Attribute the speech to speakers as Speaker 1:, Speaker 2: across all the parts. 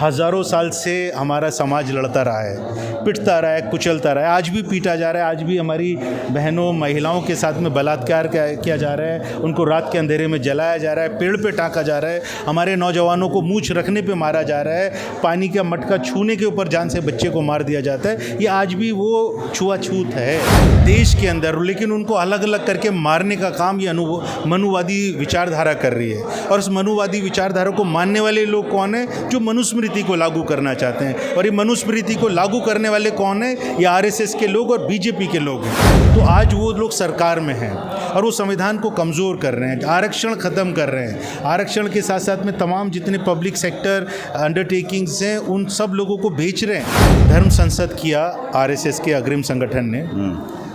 Speaker 1: हज़ारों साल से हमारा समाज लड़ता रहा है, पिटता रहा है, कुचलता रहा है। आज भी पीटा जा रहा है, आज भी हमारी बहनों महिलाओं के साथ में बलात्कार किया जा रहा है, उनको रात के अंधेरे में जलाया जा रहा है, पेड़ पे टाँका जा रहा है, हमारे नौजवानों को मूंछ रखने पे मारा जा रहा है, पानी का मटका छूने के ऊपर जान से बच्चे को मार दिया जाता है। ये आज भी वो छुआछूत है देश के अंदर, लेकिन उनको अलग अलग करके मारने का काम ये मनुवादी विचारधारा कर रही है। और इस मनुवादी विचारधारा को मानने वाले लोग कौन है? जो मनुस्मृति को लागू करना चाहते हैं। और ये मनुस्मृति को लागू करने वाले कौन है? ये आरएसएस के लोग और बीजेपी के लोग हैं। तो आज वो लोग सरकार में हैं और वो संविधान को कमज़ोर कर रहे हैं, आरक्षण ख़त्म कर रहे हैं। आरक्षण के साथ साथ में तमाम जितने पब्लिक सेक्टर अंडरटेकिंग्स हैं उन सब लोगों को बेच रहे हैं। धर्म संसद किया आरएसएस के अग्रिम संगठन ने,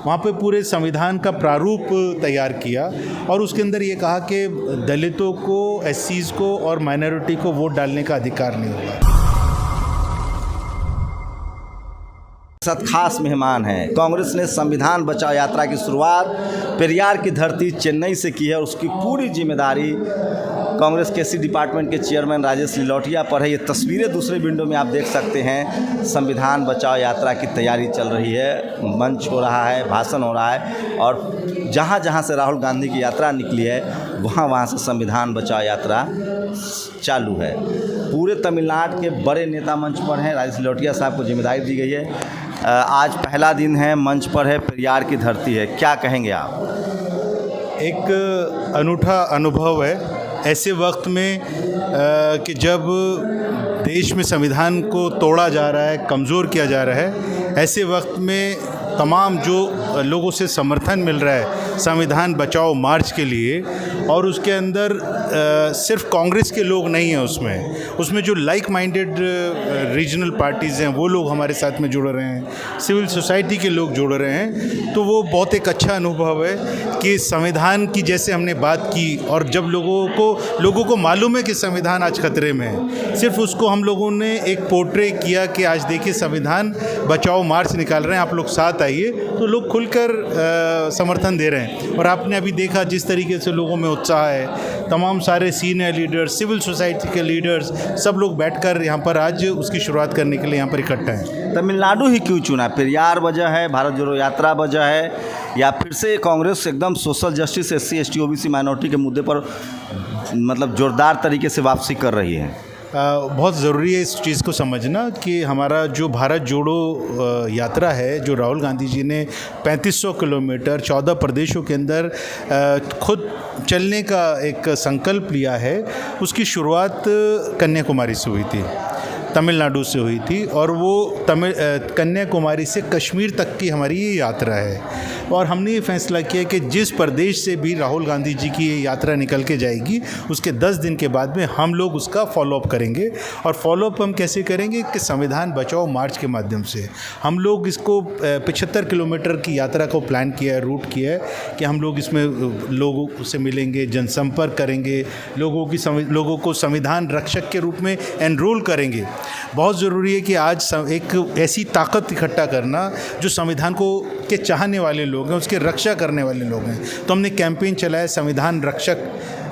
Speaker 1: वहाँ पे पूरे संविधान का प्रारूप तैयार किया और उसके अंदर ये कहा कि दलितों को, एससीज़ को और माइनॉरिटी को वोट डालने का अधिकार नहीं होगा।
Speaker 2: साथ खास मेहमान हैं। कांग्रेस ने संविधान बचाओ यात्रा की शुरुआत पेरियार की धरती चेन्नई से की है और उसकी पूरी जिम्मेदारी कांग्रेस के सी डिपार्टमेंट के चेयरमैन राजेश लिलौटिया पर है। ये तस्वीरें दूसरे विंडो में आप देख सकते हैं। संविधान बचाओ यात्रा की तैयारी चल रही है, मंच हो रहा है, भाषण हो रहा है और जहाँ जहाँ से राहुल गांधी की यात्रा निकली है वहाँ से संविधान बचाओ यात्रा चालू है। पूरे तमिलनाडु के बड़े नेता मंच पर हैं। राजेश लिलौटिया साहब को जिम्मेदारी दी गई है। आज पहला दिन है, मंच पर है, पेरियार की धरती है, क्या कहेंगे आप?
Speaker 1: एक अनूठा अनुभव है ऐसे वक्त में कि जब देश में संविधान को तोड़ा जा रहा है, कमज़ोर किया जा रहा है। ऐसे वक्त में तमाम जो लोगों से समर्थन मिल रहा है संविधान बचाओ मार्च के लिए, और उसके अंदर सिर्फ कांग्रेस के लोग नहीं हैं, उसमें जो लाइक माइंडेड रीजनल पार्टीज़ हैं वो लोग हमारे साथ में जुड़ रहे हैं, सिविल सोसाइटी के लोग जुड़ रहे हैं। तो वो बहुत एक अच्छा अनुभव है कि संविधान की जैसे हमने बात की और जब लोगों को मालूम है कि संविधान आज खतरे में है, सिर्फ उसको हम लोगों ने एक पोर्ट्रे किया कि आज देखिए संविधान बचाओ मार्च निकाल रहे हैं, आप लोग साथ आइए, तो लोग खुलकर समर्थन दे रहे हैं। और आपने अभी देखा जिस तरीके से लोगों में उत्साह है, तमाम सारे सीनियर लीडर्स, सिविल सोसाइटी के लीडर्स, सब लोग बैठकर यहाँ पर आज उसकी शुरुआत करने के लिए यहाँ पर इकट्ठा हैं।
Speaker 2: तमिलनाडु ही क्यों चुना? पेरियार वजह है, भारत जोड़ो यात्रा वजह है, या फिर से कांग्रेस एकदम social justice, SC ST OBC minority के मुद्दे पर मतलब जोरदार तरीके से वापसी कर रही है?
Speaker 1: बहुत ज़रूरी है इस चीज़ को समझना कि हमारा जो भारत जोड़ो यात्रा है, जो राहुल गांधी जी ने 3500 किलोमीटर 14 प्रदेशों के अंदर खुद चलने का एक संकल्प लिया है, उसकी शुरुआत कन्याकुमारी से हुई थी, तमिलनाडु से हुई थी। और वो कन्याकुमारी से कश्मीर तक की हमारी ये यात्रा है। और हमने ये फैसला किया कि जिस प्रदेश से भी राहुल गांधी जी की ये यात्रा निकल के जाएगी, उसके 10 दिन के बाद में हम लोग उसका फॉलोअप करेंगे। और फॉलोअप हम कैसे करेंगे? कि संविधान बचाओ मार्च के माध्यम से हम लोग इसको 75 किलोमीटर की यात्रा को प्लान किया है, रूट किया है कि हम लोग इसमें लोगों से मिलेंगे, जनसंपर्क करेंगे, लोगों को संविधान रक्षक के रूप में एनरोल करेंगे। बहुत ज़रूरी है कि आज एक ऐसी ताकत इकट्ठा करना जो संविधान के चाहने वाले लोग हैं, उसके रक्षा करने वाले लोग हैं। तो हमने कैंपेन चलाया संविधान रक्षक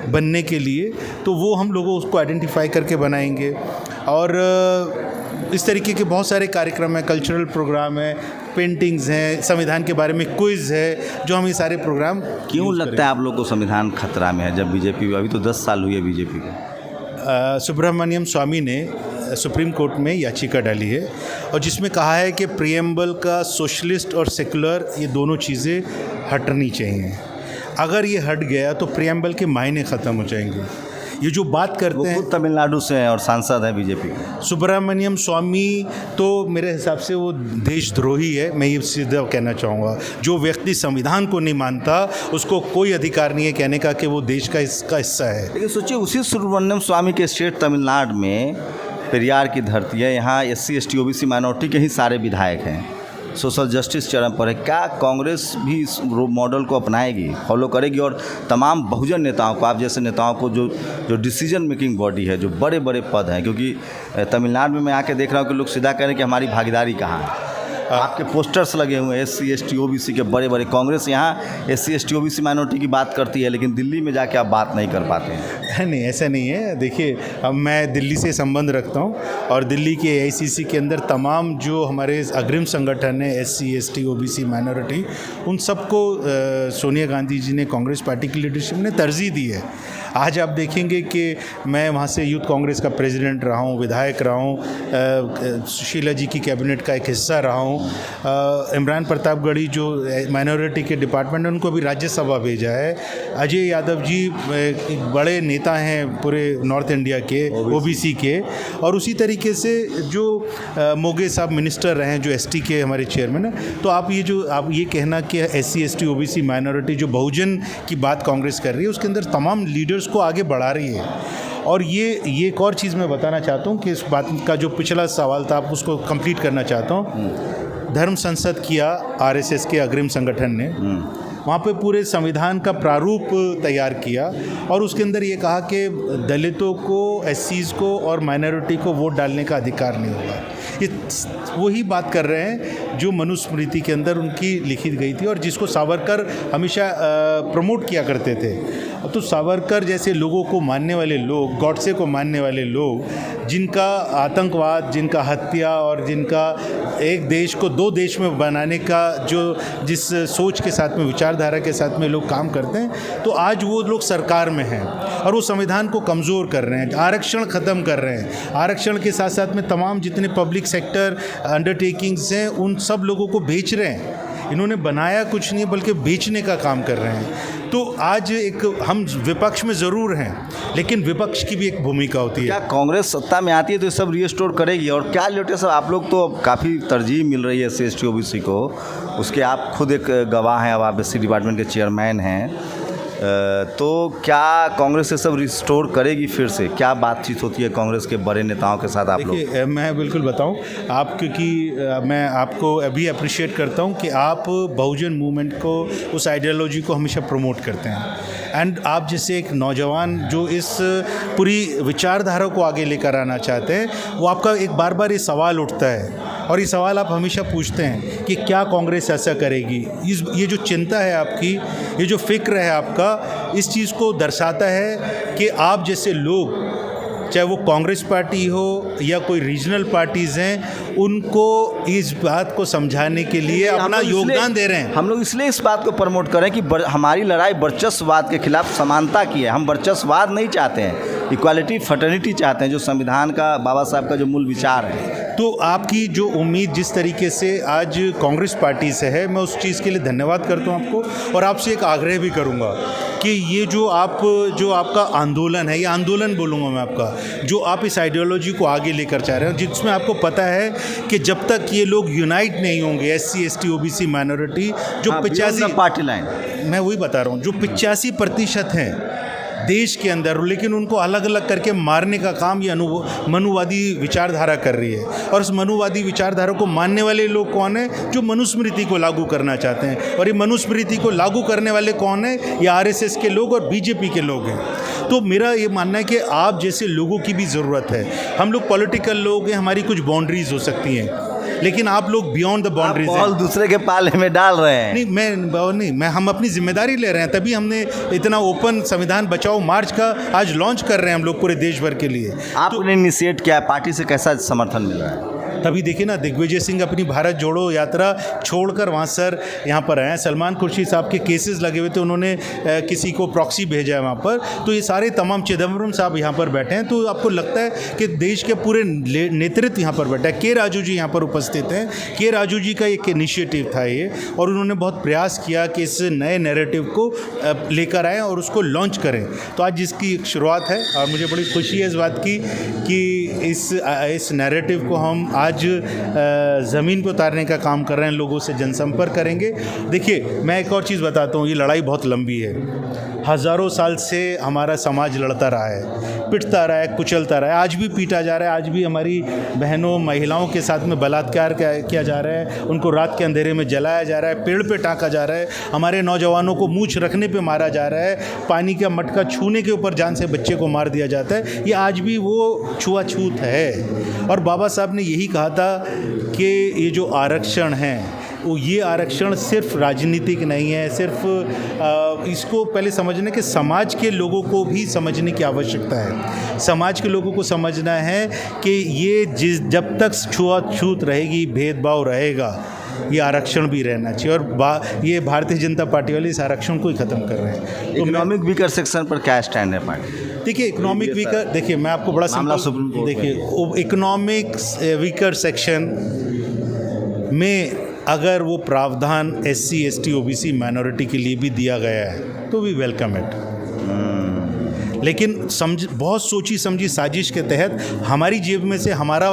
Speaker 1: बनने के लिए, तो वो हम लोगों उसको आइडेंटिफाई करके बनाएंगे। और इस तरीके के बहुत सारे कार्यक्रम हैं, कल्चरल प्रोग्राम है, पेंटिंग्स हैं, संविधान के बारे में क्विज़ है, जो हम ये सारे प्रोग्राम।
Speaker 2: क्यों लगता है आप लोग को संविधान खतरा में है? जब बीजेपी, अभी तो 10 साल हुई है बीजेपी को।
Speaker 1: सुब्रमण्यम स्वामी ने सुप्रीम कोर्ट में याचिका डाली है और जिसमें कहा है कि प्रीएम्बल का सोशलिस्ट और सेकुलर ये दोनों चीज़ें हटनी चाहिए। अगर ये हट गया तो प्रीएम्बल के मायने ख़त्म हो जाएंगे। ये जो बात करते हैं,
Speaker 2: तमिलनाडु से हैं और सांसद हैं बीजेपी के।
Speaker 1: सुब्रमण्यम स्वामी तो मेरे हिसाब से वो देशद्रोही है, मैं ये सीधा कहना चाहूँगा। जो व्यक्ति संविधान को नहीं मानता उसको कोई अधिकार नहीं है कहने का कि वो देश का इसका हिस्सा है।
Speaker 2: लेकिन सोचिए, उसी सुब्रमण्यम स्वामी के स्टेट तमिलनाडु में पेरियार की धरती है, यहाँ एससी एसटी ओबीसी माइनॉरिटी के ही सारे विधायक हैं, सोशल जस्टिस चरम पर है। क्या कांग्रेस भी इस मॉडल को अपनाएगी, फॉलो करेगी और तमाम बहुजन नेताओं को, आप जैसे नेताओं को, जो डिसीजन मेकिंग बॉडी है, जो बड़े बड़े पद हैं, क्योंकि तमिलनाडु में मैं आके देख रहा हूँ कि लोग सीधा कह रहे हैं कि हमारी भागीदारी कहाँ है? आपके पोस्टर्स लगे हुए हैं SC ST OBC के बड़े बड़े। कांग्रेस यहाँ SC ST OBC माइनॉरिटी की बात करती है, लेकिन दिल्ली में जाके आप बात नहीं कर पाते हैं।
Speaker 1: नहीं, ऐसा नहीं है। देखिए, अब मैं दिल्ली से संबंध रखता हूँ और दिल्ली के AICC के अंदर तमाम जो हमारे अग्रिम संगठन है SC ST OBC माइनॉरिटी, उन सबको सोनिया गांधी जी ने, कांग्रेस पार्टी की लीडरशिप ने तरजीह दी है। आज आप देखेंगे कि मैं वहाँ से यूथ कांग्रेस का प्रेसिडेंट रहा हूँ, विधायक रहा हूँ, शीला जी की कैबिनेट का एक हिस्सा रहा हूँ। इमरान प्रतापगढ़ी जो माइनॉरिटी के डिपार्टमेंट है, उनको भी राज्यसभा भेजा है। अजय यादव जी एक बड़े नेता हैं पूरे नॉर्थ इंडिया के OBC के, और उसी तरीके से जो मोगे साहब मिनिस्टर रहे हैं, जो ST के हमारे चेयरमैन हैं। तो आप ये कहना कि SC ST OBC माइनॉरिटी जो बहुजन की बात कांग्रेस कर रही है, उसके अंदर तमाम लीडर्स को आगे बढ़ा रही है। और ये एक और चीज़ मैं बताना चाहता हूँ कि इस बात का जो पिछला सवाल था, आप उसको कंप्लीट करना चाहता हूँ। धर्म संसद किया RSS के अग्रिम संगठन ने, वहाँ पे पूरे संविधान का प्रारूप तैयार किया और उसके अंदर ये कहा कि दलितों को, SCs को और माइनॉरिटी को वोट डालने का अधिकार नहीं होगा। ये वही बात कर रहे हैं जो मनुस्मृति के अंदर उनकी लिखी गई थी और जिसको सावरकर हमेशा प्रमोट किया करते थे। तो सावरकर जैसे लोगों को मानने वाले लोग, गॉडसे को मानने वाले लोग, जिनका आतंकवाद, जिनका हत्या और जिनका एक देश को दो देश में बनाने का जिस सोच के साथ में, विचारधारा के साथ में लोग काम करते हैं, तो आज वो लोग सरकार में हैं और वो संविधान को कमज़ोर कर रहे हैं, आरक्षण ख़त्म कर रहे हैं। आरक्षण के साथ साथ में तमाम जितने पब्लिक सेक्टर अंडरटेकिंग्स हैं, उन सब लोगों को बेच रहे हैं। इन्होंने बनाया कुछ नहीं बल्कि बेचने का काम कर रहे हैं। तो आज एक हम विपक्ष में ज़रूर हैं, लेकिन विपक्ष की भी एक भूमिका होती है।
Speaker 2: क्या कांग्रेस सत्ता में आती है तो ये सब रिस्टोर करेगी? और क्या लेटेस्ट, आप लोग तो काफ़ी तरजीह मिल रही है SC ST OBC को, उसके आप खुद एक गवाह हैं, अब आप SC डिपार्टमेंट के चेयरमैन हैं, तो क्या कांग्रेस ये सब रिस्टोर करेगी फिर से? क्या बातचीत होती है कांग्रेस के बड़े नेताओं के साथ आप लोग?
Speaker 1: देखिए, मैं बिल्कुल बताऊं आप, क्योंकि मैं आपको अभी अप्रिशिएट करता हूं कि आप बहुजन मूवमेंट को, उस आइडियोलॉजी को हमेशा प्रमोट करते हैं। एंड आप जैसे एक नौजवान जो इस पूरी विचारधारा को आगे लेकर आना चाहते हैं, वो आपका एक बार बार ये सवाल उठता है और ये सवाल आप हमेशा पूछते हैं कि क्या कांग्रेस ऐसा करेगी। ये जो चिंता है आपकी, ये जो फिक्र है आपका, इस चीज़ को दर्शाता है कि आप जैसे लोग, चाहे वो कांग्रेस पार्टी हो या कोई रीजनल पार्टीज़ हैं, उनको इस बात को समझाने के लिए अपना योगदान दे रहे हैं।
Speaker 2: हम लोग इसलिए इस बात को प्रमोट करें कि हमारी लड़ाई वर्चस्ववाद के खिलाफ समानता की है। हम वर्चस्ववाद नहीं चाहते हैं, इक्वालिटी, फ्रेटर्निटी चाहते हैं, जो संविधान का, बाबा साहब का जो मूल विचार है।
Speaker 1: तो आपकी जो उम्मीद जिस तरीके से आज कांग्रेस पार्टी से है, मैं उस चीज़ के लिए धन्यवाद करता हूं आपको, और आपसे एक आग्रह भी करूंगा कि ये जो आपका आंदोलन है, ये आंदोलन बोलूँगा मैं आपका, जो आप इस आइडियोलॉजी को आगे लेकर चाह रहे हो, जिसमें आपको पता है कि जब तक ये लोग यूनाइट नहीं होंगे, SC ST OBC माइनॉरिटी जो 85
Speaker 2: पार्टी लाइन, मैं
Speaker 1: वही बता रहा हूँ, जो 85% हैं देश के अंदर, लेकिन उनको अलग अलग करके मारने का काम ये मनुवादी विचारधारा कर रही है। और इस मनुवादी विचारधारा को मानने वाले लोग कौन है? जो मनुस्मृति को लागू करना चाहते हैं। और ये मनुस्मृति को लागू करने वाले कौन है? ये RSS के लोग और BJP के लोग हैं। तो मेरा ये मानना है कि आप जैसे लोगों की भी ज़रूरत है। हम लोग पॉलिटिकल लोग हैं, हमारी कुछ बाउंड्रीज हो सकती हैं, लेकिन आप लोग बियॉन्ड द बाउंड्रीज हैं।
Speaker 2: बॉल दूसरे के पाले में डाल रहे हैं।
Speaker 1: नहीं, हम अपनी जिम्मेदारी ले रहे हैं, तभी हमने इतना ओपन संविधान बचाओ मार्च का आज लॉन्च कर रहे हैं हम लोग पूरे देश भर के लिए।
Speaker 2: आपने इनिशिएट किया, पार्टी से कैसा समर्थन मिल रहा है?
Speaker 1: तभी देखिए ना, दिग्विजय सिंह अपनी भारत जोड़ो यात्रा छोड़कर वहाँ सर यहाँ पर आए हैं। सलमान खुर्शीद साहब के केसेस लगे हुए थे, उन्होंने किसी को प्रॉक्सी भेजा है वहाँ पर। तो ये सारे तमाम, चिदम्बरम साहब यहाँ पर बैठे हैं। तो आपको लगता है कि देश के पूरे नेतृत्व यहाँ पर बैठा है। के राजू जी यहाँ पर उपस्थित हैं। के राजू जी का एक इनिशिएटिव था ये, और उन्होंने बहुत प्रयास किया कि इस नए नैरेटिव को लेकर आएँ और उसको लॉन्च करें। तो आज जिसकी शुरुआत है, और मुझे बड़ी खुशी है इस बात की कि इस नैरेटिव को हम आज ज़मीन पर उतारने का काम कर रहे हैं, लोगों से जनसंपर्क करेंगे। देखिए, मैं एक और चीज़ बताता हूँ, ये लड़ाई बहुत लंबी है। हज़ारों साल से हमारा समाज लड़ता रहा है, पिटता रहा है, कुचलता रहा है, आज भी पीटा जा रहा है, आज भी हमारी बहनों महिलाओं के साथ में बलात्कार किया जा रहा है, उनको रात के अंधेरे में जलाया जा रहा है, पेड़ पे टाँका जा रहा है, हमारे नौजवानों को मूंछ रखने पे मारा जा रहा है, पानी का मटका छूने के ऊपर जान से बच्चे को मार दिया जाता है। ये आज भी वो छुआछूत है। और बाबा साहब ने यही कहा था कि ये जो आरक्षण है वो ये आरक्षण सिर्फ राजनीतिक नहीं है, सिर्फ इसको पहले समझना कि समाज के लोगों को भी समझने की आवश्यकता है। समाज के लोगों को समझना है कि ये जब तक छुआछूत रहेगी, भेदभाव रहेगा, ये आरक्षण भी रहना चाहिए। और ये भारतीय जनता पार्टी वाले इस आरक्षण को ही ख़त्म कर रहे हैं। तो
Speaker 2: इकोनॉमिक वीकर सेक्शन पर क्या स्टैंड है पार्टी?
Speaker 1: देखिए, इकोनॉमिक वीकर, देखिए मैं आपको बड़ा सिंपल, देखिए इकोनॉमिक वीकर सेक्शन में अगर वो प्रावधान SC ST OBC माइनॉरिटी के लिए भी दिया गया है तो वी वेलकम इट। लेकिन बहुत सोची समझी साजिश के तहत हमारी जेब में से हमारा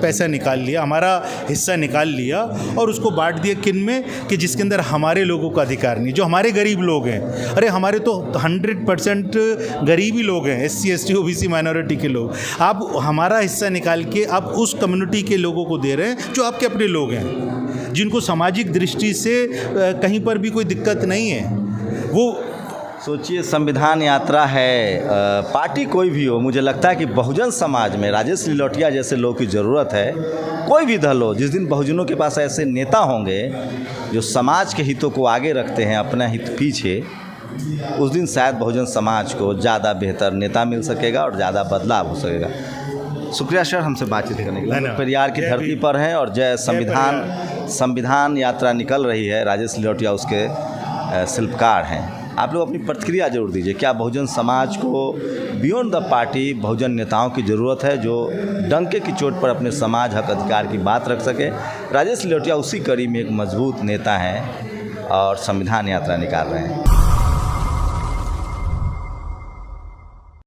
Speaker 1: पैसा निकाल लिया, हमारा हिस्सा निकाल लिया और उसको बांट दिया किन में, कि जिसके अंदर हमारे लोगों का अधिकार नहीं, जो हमारे गरीब लोग हैं। अरे हमारे तो 100% गरीब ही लोग हैं, SC ST OBC माइनॉरिटी के लोग। आप हमारा हिस्सा निकाल के आप उस कम्युनिटी के लोगों को दे रहे हैं जो आपके अपने लोग हैं, जिनको सामाजिक दृष्टि से कहीं पर भी कोई दिक्कत नहीं है। वो
Speaker 2: सोचिए, संविधान यात्रा है, पार्टी कोई भी हो, मुझे लगता है कि बहुजन समाज में राजेश लिलोटिया जैसे लोगों की ज़रूरत है। कोई भी दल हो, जिस दिन बहुजनों के पास ऐसे नेता होंगे जो समाज के हितों को आगे रखते हैं, अपना हित पीछे, उस दिन शायद बहुजन समाज को ज़्यादा बेहतर नेता मिल सकेगा और ज़्यादा बदलाव हो सकेगा। शुक्रिया सर, हमसे बातचीत करने के लिए। पेरियार की धरती पर हैं और जय संविधान यात्रा निकल रही है, राजेश लिलोटिया उसके शिल्पकार हैं। आप लोग अपनी प्रतिक्रिया जरूर दीजिए। क्या बहुजन समाज को बियॉन्ड द पार्टी बहुजन नेताओं की ज़रूरत है जो डंके की चोट पर अपने समाज हक अधिकार की बात रख सके? राजेश लिलोटिया उसी कड़ी में एक मजबूत नेता हैं और संविधान यात्रा निकाल रहे हैं।